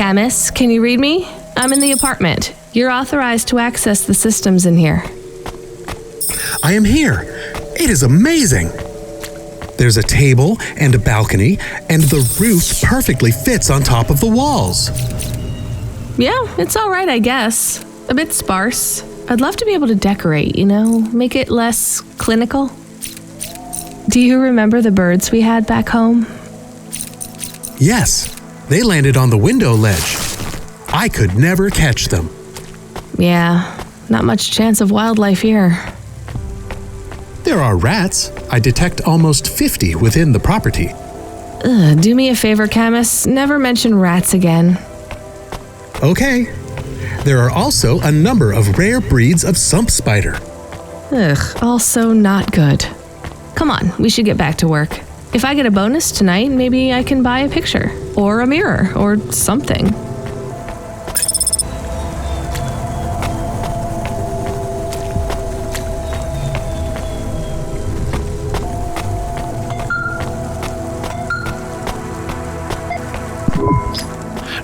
Camus, can you read me? I'm in the apartment. You're authorized to access the systems in here. I am here. It is amazing. There's a table and a balcony, and the roof perfectly fits on top of the walls. Yeah, it's all right, I guess. A bit sparse. I'd love to be able to decorate, make it less clinical. Do you remember the birds we had back home? Yes, they landed on the window ledge. I could never catch them. Yeah, not much chance of wildlife here. There are rats. I detect almost 50 within the property. Do me a favor, Camus. Never mention rats again. Okay. There are also a number of rare breeds of sump spider. Also not good. Come on, we should get back to work. If I get a bonus tonight, maybe I can buy a picture, or a mirror, or something.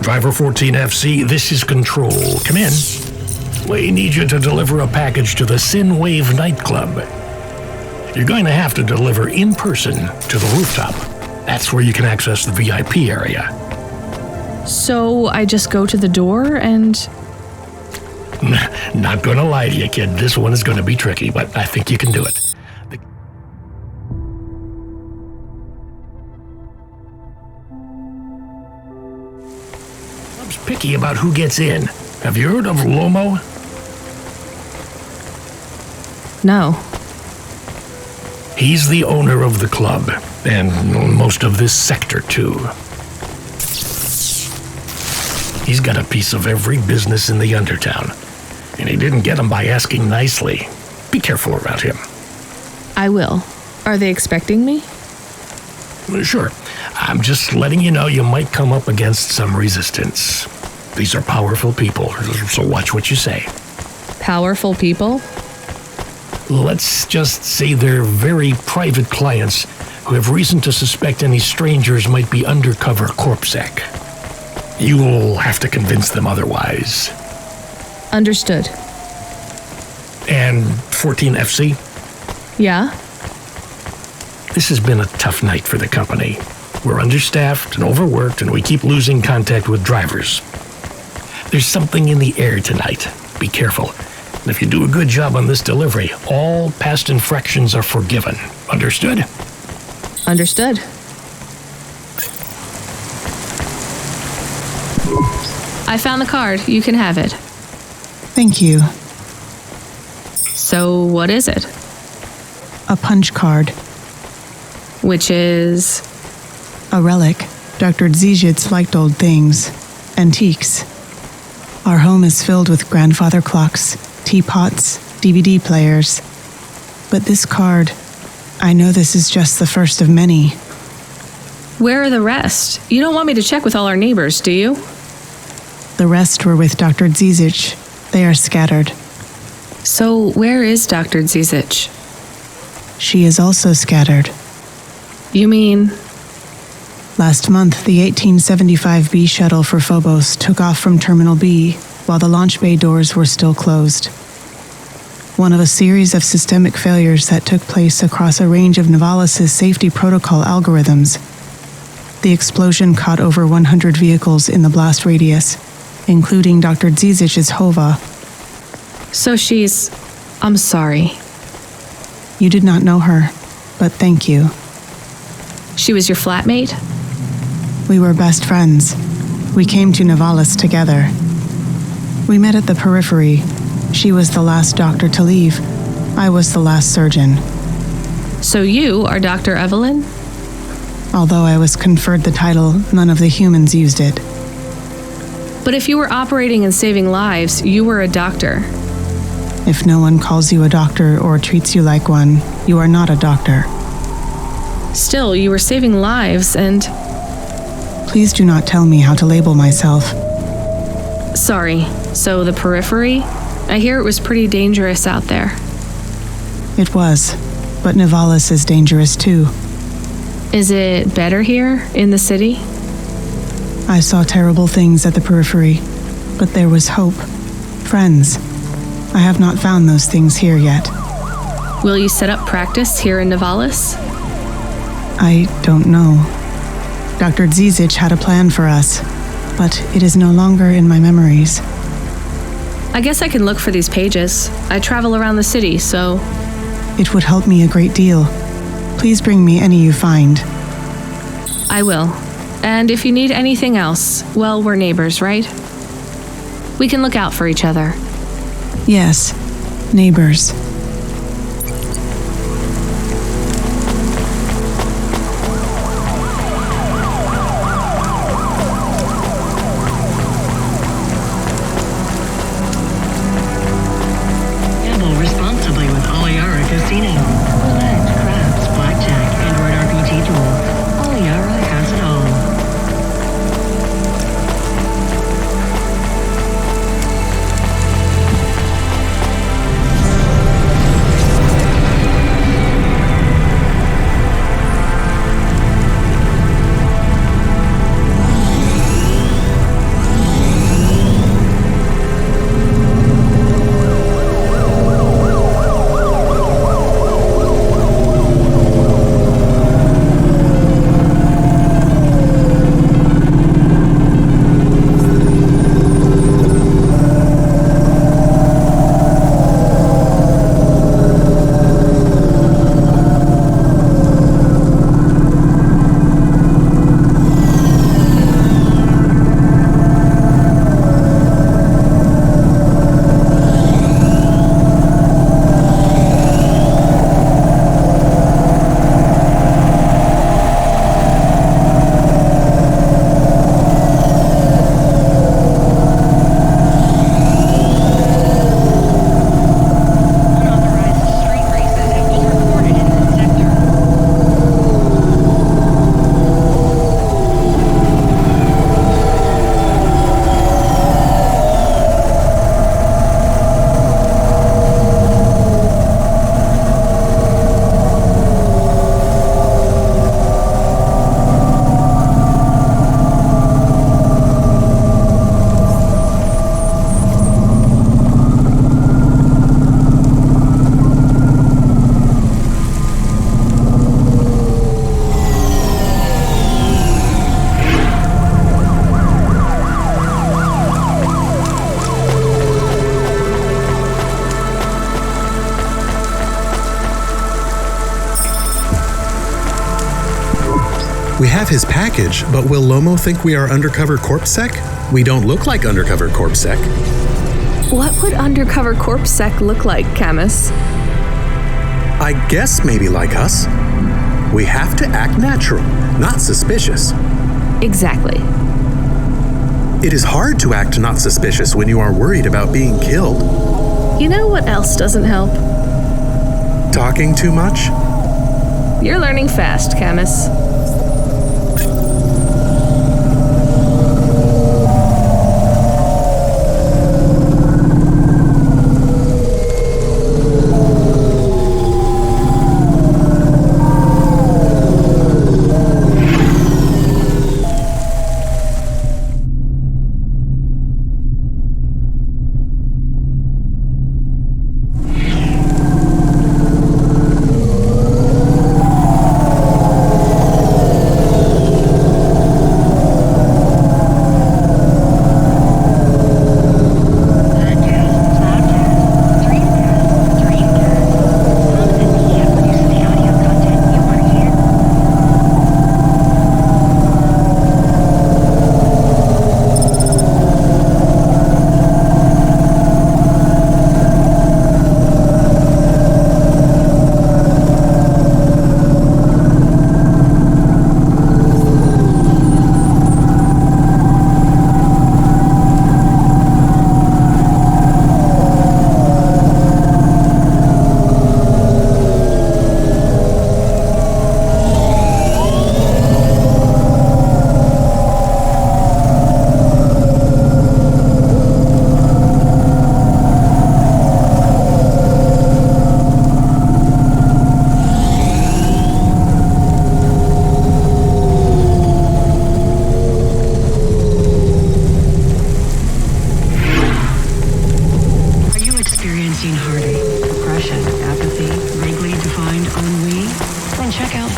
Driver 14FC, this is Control. Come in. We need you to deliver a package to the Synwave Nightclub. You're going to have to deliver in person to the rooftop. That's where you can access the VIP area. So I just go to the door and... Not gonna lie to you, kid. This one is gonna be tricky, but I think you can do it. Club's picky about who gets in. Have you heard of Lomo? No. He's the owner of the club, and most of this sector, too. He's got a piece of every business in the Undertown, and he didn't get them by asking nicely. Be careful around him. I will. Are they expecting me? Sure. I'm just letting you know you might come up against some resistance. These are powerful people, so watch what you say. Powerful people? Let's just say they're very private clients who have reason to suspect any strangers might be undercover corpsec. You'll have to convince them otherwise. Understood. And 14FC? Yeah? This has been a tough night for the company. We're understaffed and overworked, and we keep losing contact with drivers. There's something in the air tonight. Be careful. And if you do a good job on this delivery, all past infractions are forgiven. Understood? Understood. I found the card. You can have it. Thank you. So, what is it? A punch card. Which is... A relic. Dr. Dzizhitz liked old things. Antiques. Our home is filled with grandfather clocks, teapots, DVD players. But this card, I know this is just the first of many. Where are the rest? You don't want me to check with all our neighbors, do you? The rest were with Dr. Dzizhitz. They are scattered. So, where is Dr. Dzizhitz? She is also scattered. You mean... Last month, the 1875B shuttle for Phobos took off from Terminal B while the launch bay doors were still closed. One of a series of systemic failures that took place across a range of Novalis' safety protocol algorithms. The explosion caught over 100 vehicles in the blast radius, including Dr. Dzizich's Hova. So she's... I'm sorry. You did not know her, but thank you. She was your flatmate? We were best friends. We came to Novalis together. We met at the periphery. She was the last doctor to leave. I was the last surgeon. So you are Dr. Evelyn? Although I was conferred the title, none of the humans used it. But if you were operating and saving lives, you were a doctor. If no one calls you a doctor or treats you like one, you are not a doctor. Still, you were saving lives and... Please do not tell me how to label myself. Sorry. So the periphery? I hear it was pretty dangerous out there. It was, but Novalis is dangerous too. Is it better here, in the city? I saw terrible things at the periphery, but there was hope. Friends. I have not found those things here yet. Will you set up practice here in Nivalis? I don't know. Dr. Zizic had a plan for us, but it is no longer in my memories. I guess I can look for these pages. I travel around the city, so... It would help me a great deal. Please bring me any you find. I will. And if you need anything else, well, we're neighbors, right? We can look out for each other. Yes, neighbors. Gamble responsibly with Oliara Casino. Roulette, craps, blackjack, Android RPG tools. Oliara has it all. We have his package, but will Lomo think we are undercover CorpSec? We don't look like undercover CorpSec. What would undercover CorpSec look like, Camus? I guess maybe like us. We have to act natural, not suspicious. Exactly. It is hard to act not suspicious when you are worried about being killed. You know what else doesn't help? Talking too much? You're learning fast, Camus.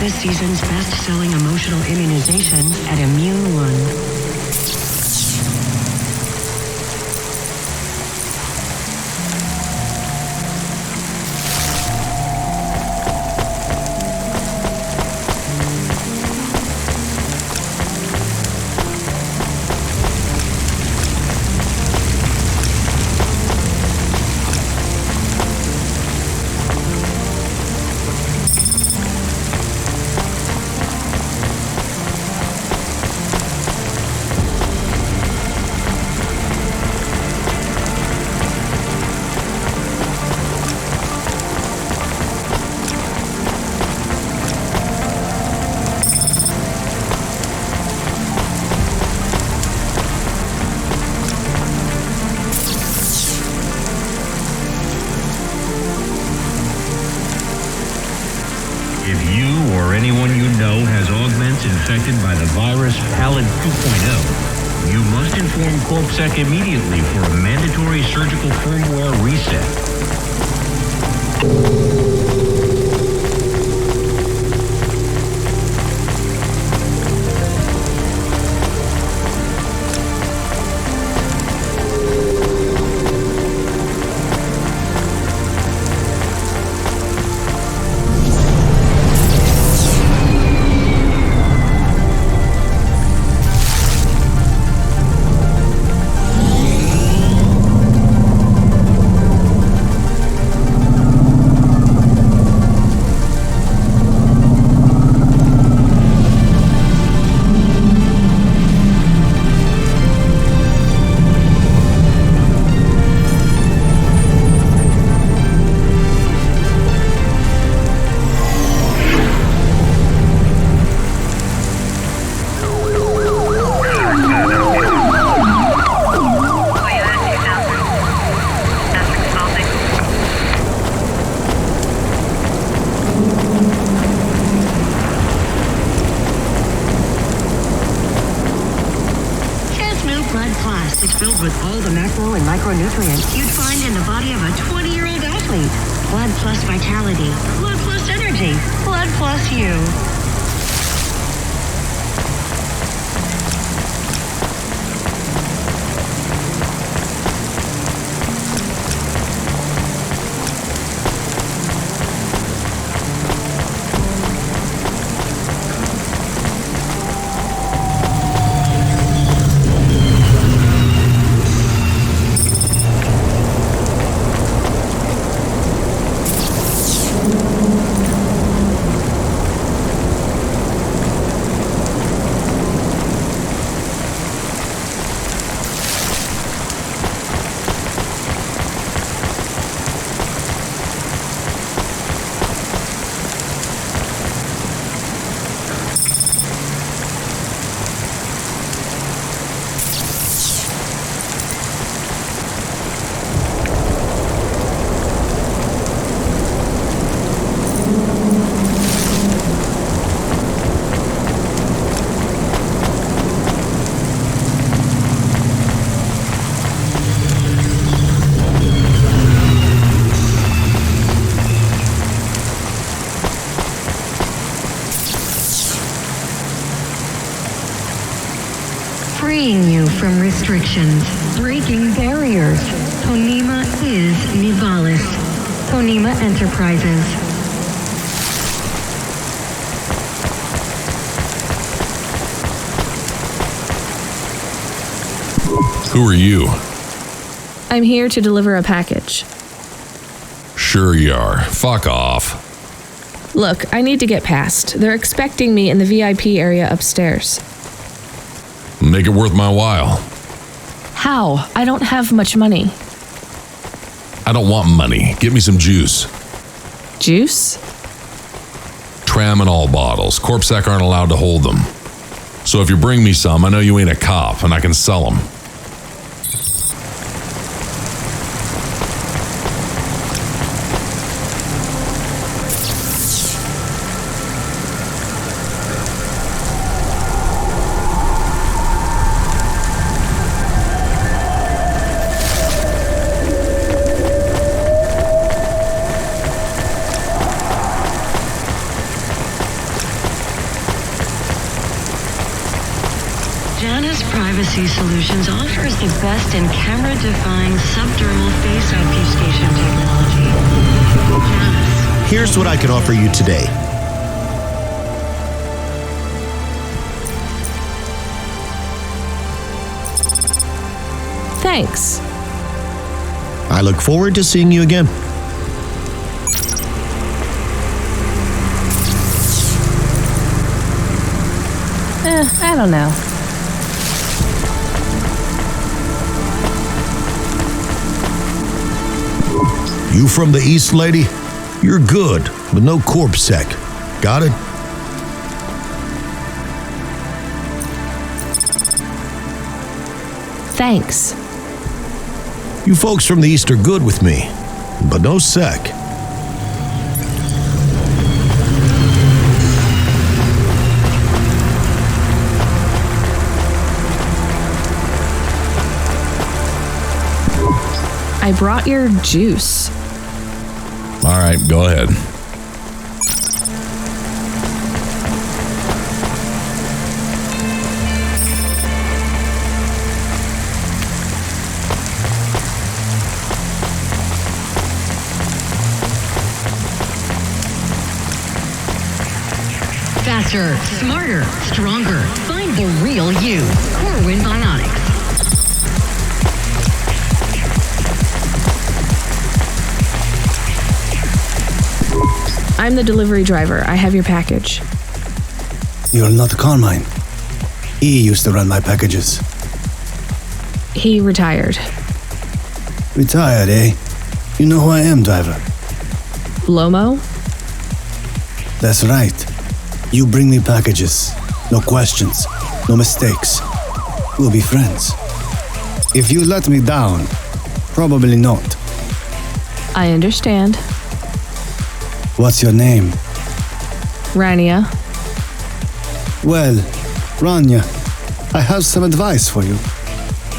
this season's best-selling emotional immunization at Immune One. If you or anyone you know has augments infected by the virus Pallid 2.0, you must inform CorpSec immediately for a mandatory surgical firmware reset. Filled with all the macro and micronutrients you'd find in the body of a 20-year-old athlete. Blood plus vitality, blood plus energy, blood plus you. Freeing you from restrictions, breaking barriers. Tonema is Nivalis. Tonema Enterprises. Who are you? I'm here to deliver a package. Sure you are. Fuck off. Look, I need to get past. They're expecting me in the VIP area upstairs. Make it worth my while. How? I don't have much money. I don't want money. Get me some juice. Juice? Tramadol bottles. CorpSec aren't allowed to hold them. So if you bring me some, I know you ain't a cop, and I can sell them. Galaxy Solutions offers the best in camera-defying subdermal face obfuscation technology. Yes. Here's what I can offer you today. Thanks. I look forward to seeing you again. I don't know. You from the East, lady? You're good, but no corpsec. Got it? Thanks. You folks from the East are good with me, but no sec. I brought your juice. All right, go ahead. Faster, smarter, stronger. Find the real you. Corwin Bionics. I'm the delivery driver. I have your package. You're not Carmine. He used to run my packages. He retired. Retired, eh? You know who I am, driver. Lomo? That's right. You bring me packages. No questions. No mistakes. We'll be friends. If you let me down, probably not. I understand. What's your name? Rania. Well, Rania, I have some advice for you.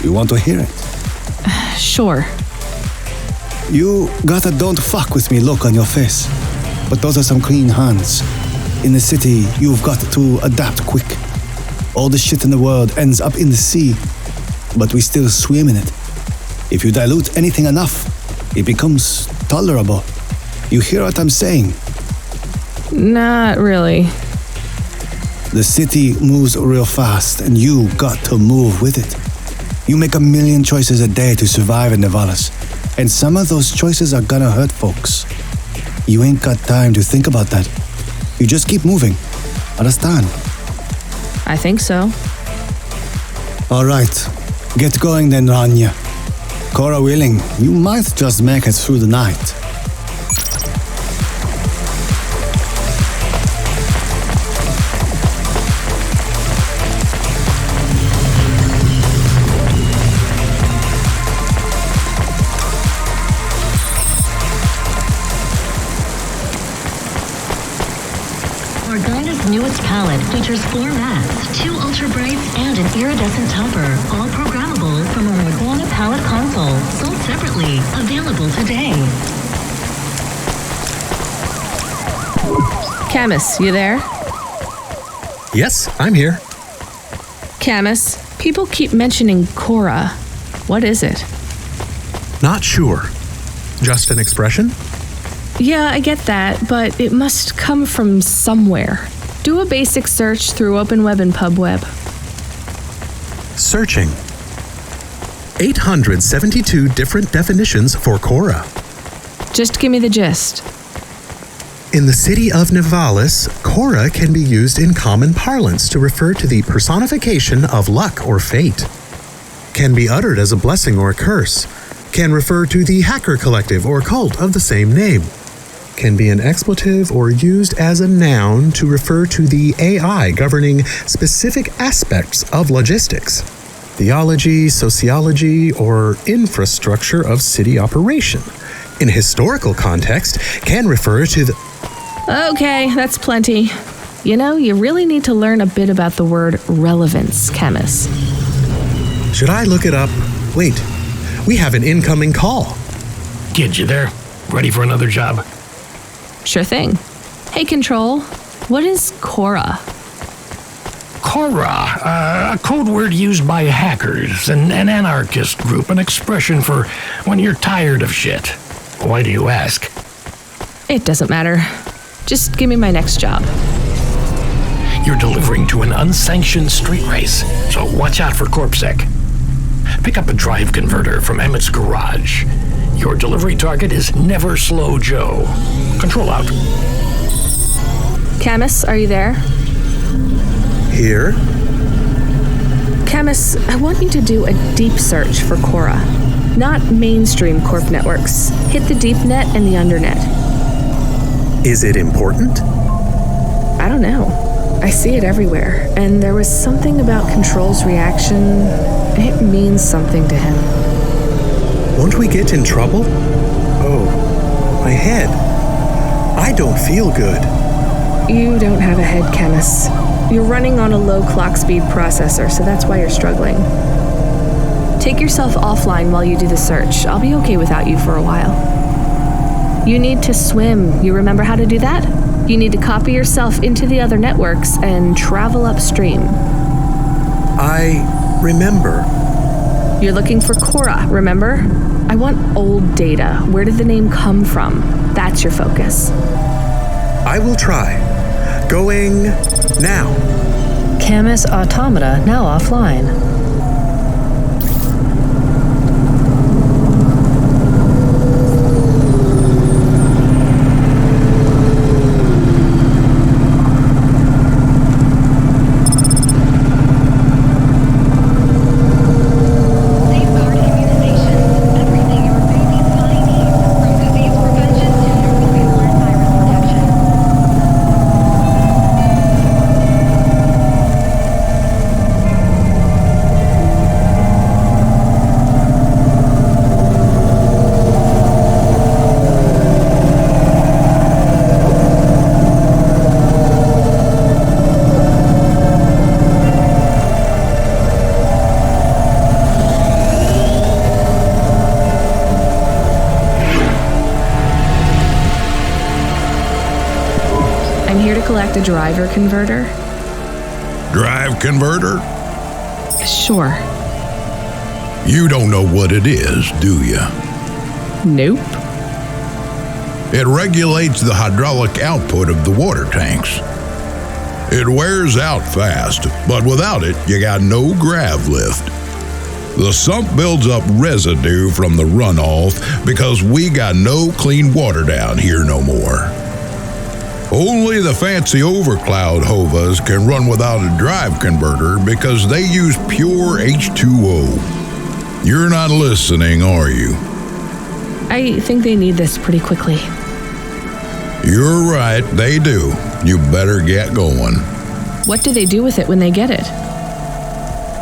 You want to hear it? Sure. You got a don't fuck with me look on your face. But those are some clean hands. In the city, you've got to adapt quick. All the shit in the world ends up in the sea, but we still swim in it. If you dilute anything enough, it becomes tolerable. You hear what I'm saying? Not really. The city moves real fast, and you got to move with it. You make a million choices a day to survive in Nivalis, and some of those choices are gonna hurt folks. You ain't got time to think about that. You just keep moving. Understand? I think so. All right. Get going then, Rania. Cora willing, you might just make it through the night. Organa's newest palette features 4 mattes, 2 ultra brights, and an iridescent topper, all programmable from our Organa palette console, sold separately, available today. Camus, you there? Yes, I'm here. Camus, people keep mentioning Cora. What is it? Not sure. Just an expression? Yeah, I get that, but it must come from somewhere. Do a basic search through Open Web and PubWeb. Searching. 872 different definitions for Cora. Just give me the gist. In the city of Nivalis, Cora can be used in common parlance to refer to the personification of luck or fate. Can be uttered as a blessing or a curse. Can refer to the hacker collective or cult of the same name. Can be an expletive or used as a noun to refer to the AI governing specific aspects of logistics, theology, sociology, or infrastructure of city operation. In a historical context, can refer to the... Okay, that's plenty. You know, you really need to learn a bit about the word relevance, Camus. Should I look it up? Wait, we have an incoming call. Kid, you there? Ready for another job? Sure thing. Hey, Control, what is Cora? Cora, a code word used by hackers, an anarchist group, an expression for when you're tired of shit. Why do you ask? It doesn't matter. Just give me my next job. You're delivering to an unsanctioned street race, so watch out for CorpSec. Pick up a drive converter from Emmett's garage. Your delivery target is Never Slow Joe. Control out. Camus, are you there? Here? Camus, I want you to do a deep search for Cora. Not mainstream corp networks. Hit the deep net and the undernet. Is it important? I don't know. I see it everywhere, and there was something about Control's reaction. It means something to him. Won't we get in trouble? Oh, my head. I don't feel good. You don't have a head, Camus. You're running on a low clock speed processor, so that's why you're struggling. Take yourself offline while you do the search. I'll be okay without you for a while. You need to swim. You remember how to do that? You need to copy yourself into the other networks and travel upstream. I remember. You're looking for Cora, remember? I want old data. Where did the name come from? That's your focus. I will try. Going now. Camus Automata now offline. Collect a driver converter? Drive converter? Sure. You don't know what it is, do you? Nope. It regulates the hydraulic output of the water tanks. It wears out fast, but without it, you got no grav lift. The sump builds up residue from the runoff because we got no clean water down here no more. Only the fancy overcloud hovas can run without a drive converter because they use pure H2O. You're not listening, are you? I think they need this pretty quickly. You're right, they do. You better get going. What do they do with it when they get it?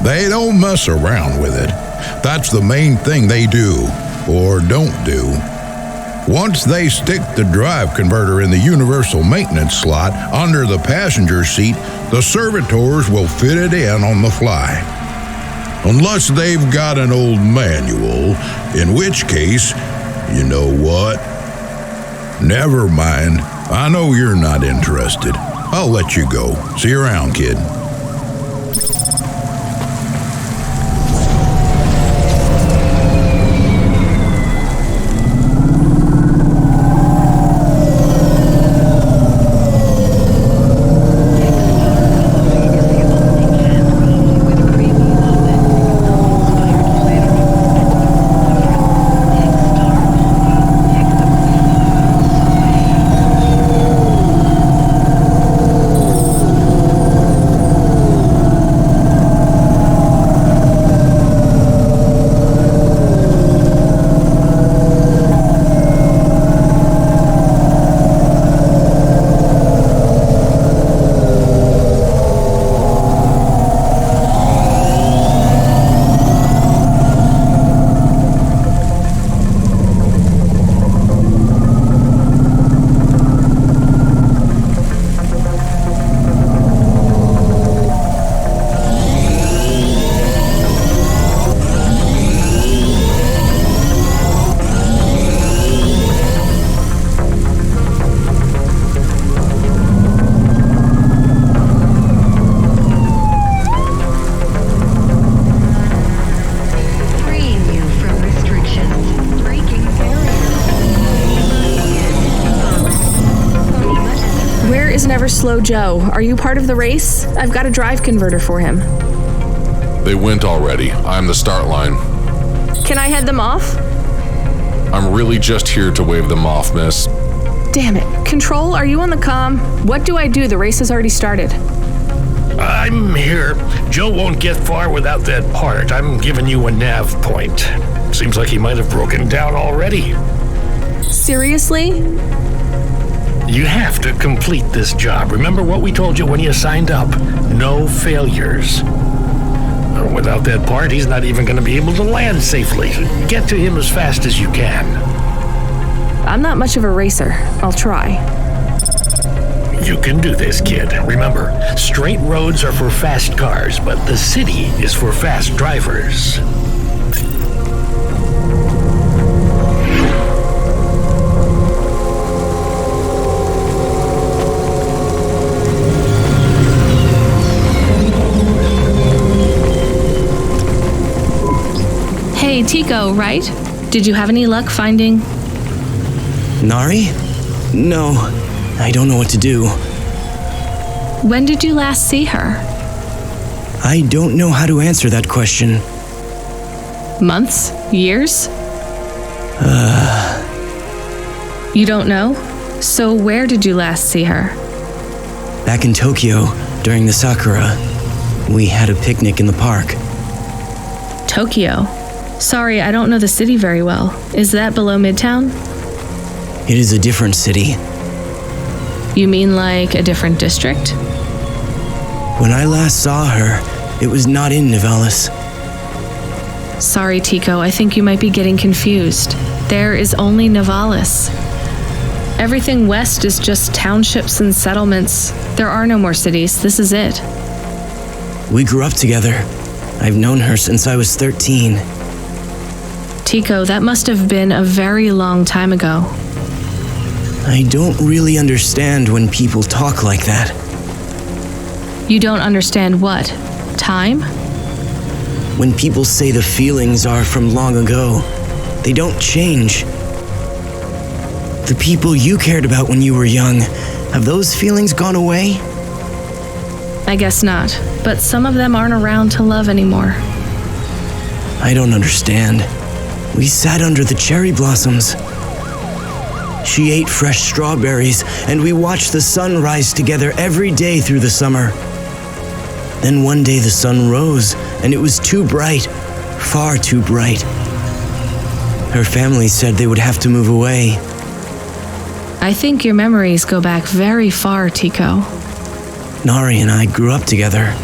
They don't mess around with it. That's the main thing they do, or don't do. Once they stick the drive converter in the universal maintenance slot under the passenger seat, the servitors will fit it in on the fly. Unless they've got an old manual, in which case, you know what? Never mind. I know you're not interested. I'll let you go. See you around, kid. cars never slow Joe. Are you part of the race? I've got a drive converter for him. They went already. I'm the start line. Can I head them off? I'm really just here to wave them off, miss. Damn it. Control, are you on the comm? What do I do? The race has already started. I'm here. Joe won't get far without that part. I'm giving you a nav point. Seems like he might have broken down already. Seriously? You have to complete this job. Remember what we told you when you signed up. No failures. Without that part, he's not even going to be able to land safely. Get to him as fast as you can. I'm not much of a racer. I'll try. You can do this, kid. Remember, straight roads are for fast cars, but the city is for fast drivers. Hey, Tico, right? Did you have any luck finding... Nari? No, I don't know what to do. When did you last see her? I don't know how to answer that question. Months? Years? You don't know? So where did you last see her? Back in Tokyo, during the Sakura, we had a picnic in the park. Tokyo? Sorry, I don't know the city very well. Is that below Midtown? It is a different city. You mean like a different district? When I last saw her, it was not in Nivalis. Sorry, Tico, I think you might be getting confused. There is only Nivalis. Everything west is just townships and settlements. There are no more cities. This is it. We grew up together. I've known her since I was 13. Tico, that must have been a very long time ago. I don't really understand when people talk like that. You don't understand what? Time? When people say the feelings are from long ago, they don't change. The people you cared about when you were young, have those feelings gone away? I guess not, but some of them aren't around to love anymore. I don't understand. We sat under the cherry blossoms. She ate fresh strawberries, and we watched the sun rise together every day through the summer. Then one day the sun rose, and it was too bright, far too bright. Her family said they would have to move away. I think your memories go back very far, Tico. Nari and I grew up together.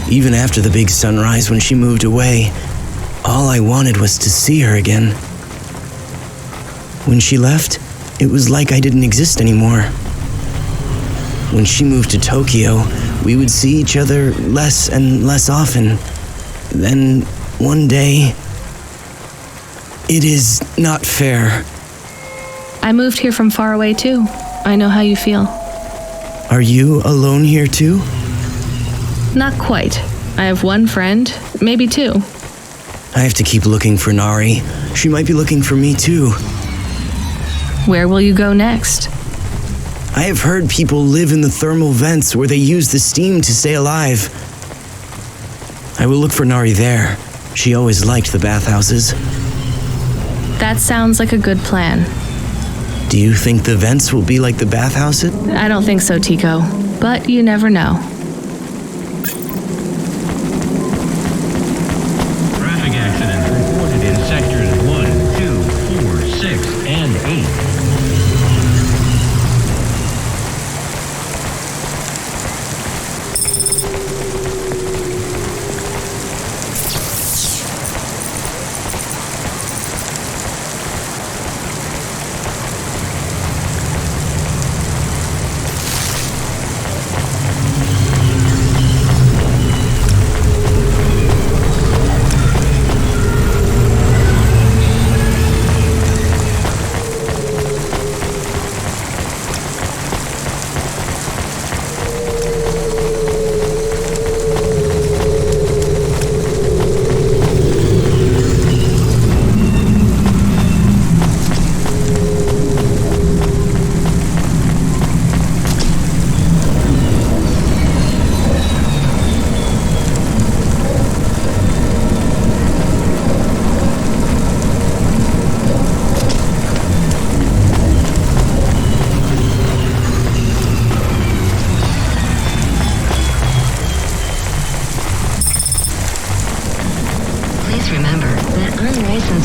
Even after the big sunrise when she moved away, all I wanted was to see her again. When she left, it was like I didn't exist anymore. When she moved to Tokyo, we would see each other less and less often. Then, one day... It is not fair. I moved here from far away too. I know how you feel. Are you alone here too? Not quite. I have one friend, maybe two. I have to keep looking for Nari. She might be looking for me too. Where will you go next? I have heard people live in the thermal vents where they use the steam to stay alive. I will look for Nari there. She always liked the bathhouses. That sounds like a good plan. Do you think the vents will be like the bathhouses? I don't think so, Tico. But you never know. Traffic accidents reported in sectors 1, 2, 4, 6, and 8.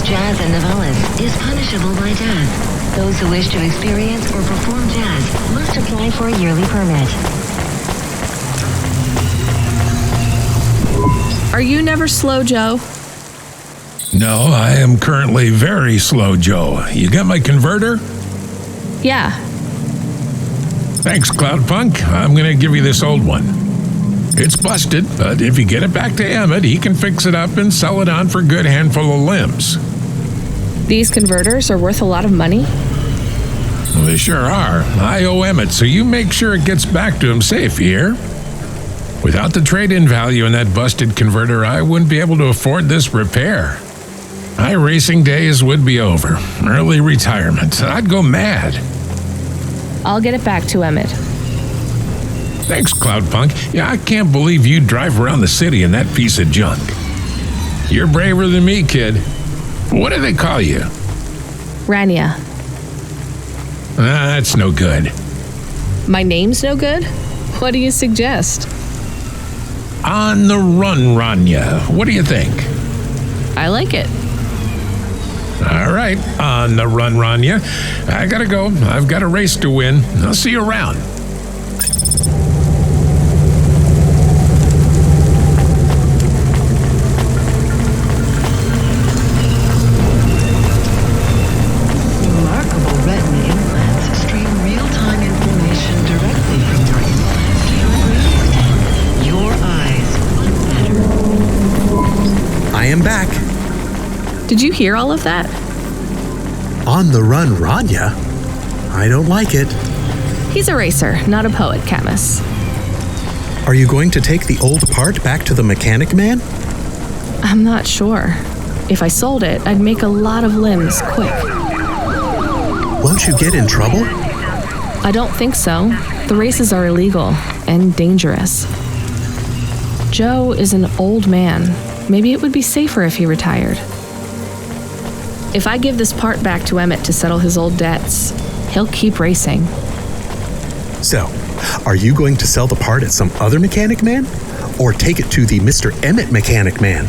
Jazz in Navalis is punishable by death. Those who wish to experience or perform jazz must apply for a yearly permit. Are you never slow, Joe? No, I am currently very slow, Joe. You got my converter? Yeah. Thanks, Cloudpunk. I'm going to give you this old one. It's busted, but if you get it back to Emmett, he can fix it up and sell it on for a good handful of limbs. These converters are worth a lot of money? Well, they sure are. I owe Emmett, so you make sure it gets back to him safe, you hear? Without the trade-in value in that busted converter, I wouldn't be able to afford this repair. My racing days would be over. Early retirement. I'd go mad. I'll get it back to Emmett. Thanks, Cloudpunk. Yeah, I can't believe you drive around the city in that piece of junk. You're braver than me, kid. What do they call you? Rania. That's no good. My name's no good? What do you suggest? On the run, Rania. What do you think? I like it. All right, on the run, Rania. I gotta go. I've got a race to win. I'll see you around. Remarkable retina implants stream real-time information directly from your implants to your brain stem. Your eyes look better. I am back. Did you hear all of that? On the run, Rania? I don't like it. He's a racer, not a poet, Camus. Are you going to take the old part back to the mechanic man? I'm not sure. If I sold it, I'd make a lot of limbs quick. Won't you get in trouble? I don't think so. The races are illegal and dangerous. Joe is an old man. Maybe it would be safer if he retired. If I give this part back to Emmett to settle his old debts, he'll keep racing. So, are you going to sell the part at some other mechanic man? Or take it to the Mr. Emmett mechanic man?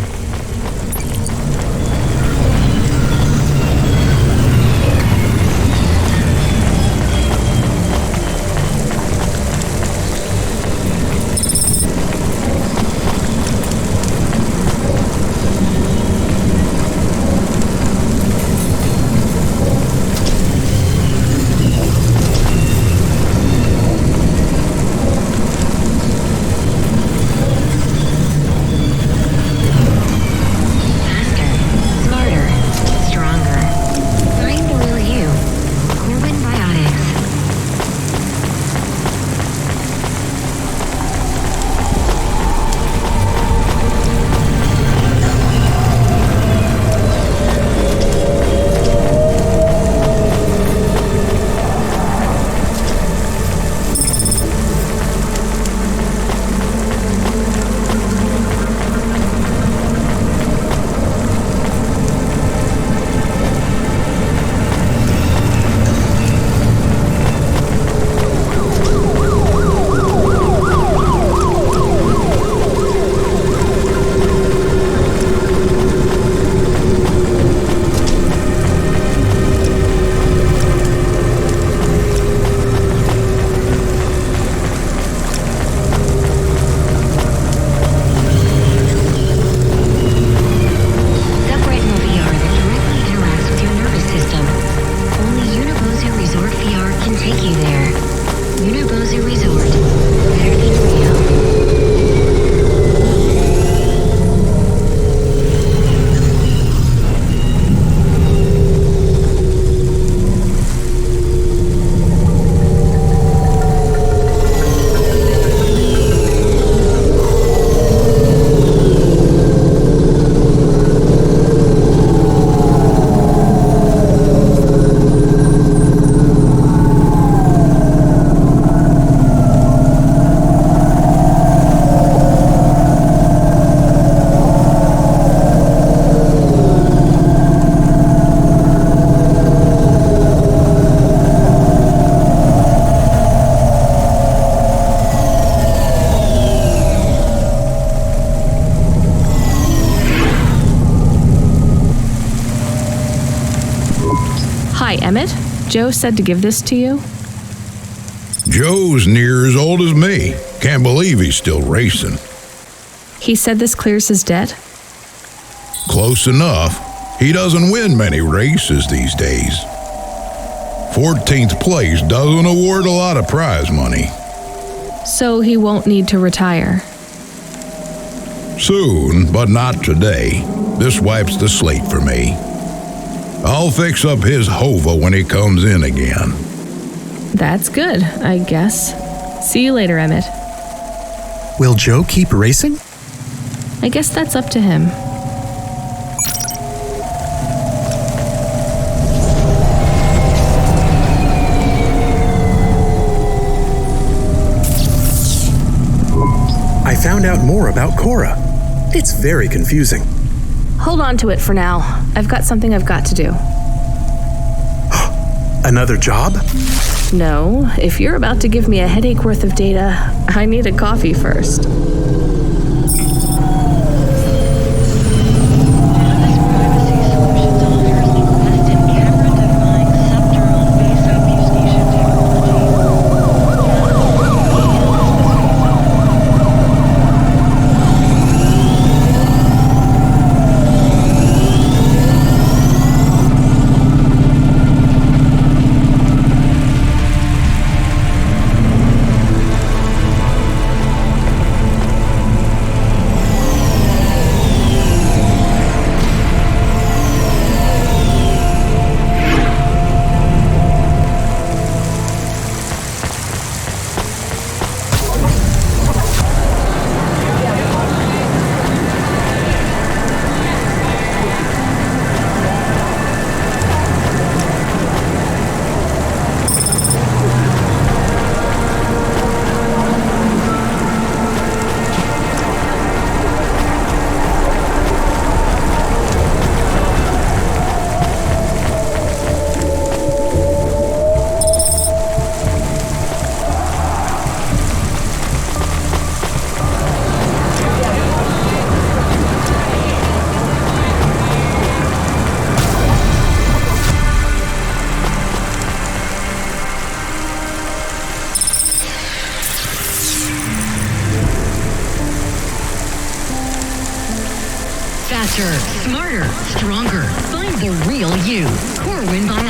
Hi, Emmett. Joe said to give this to you. Joe's near as old as me. Can't believe he's still racing. He said this clears his debt? Close enough. He doesn't win many races these days. 14th place doesn't award a lot of prize money. So he won't need to retire. Soon, but not today. This wipes the slate for me. I'll fix up his Hova when he comes in again. That's good, I guess. See you later, Emmett. Will Joe keep racing? I guess that's up to him. I found out more about Cora. It's very confusing. Hold on to it for now. I've got something I've got to do. Another job? No, if you're about to give me a headache worth of data, I need a coffee first. Faster, smarter, stronger. Find the real you. Core Win by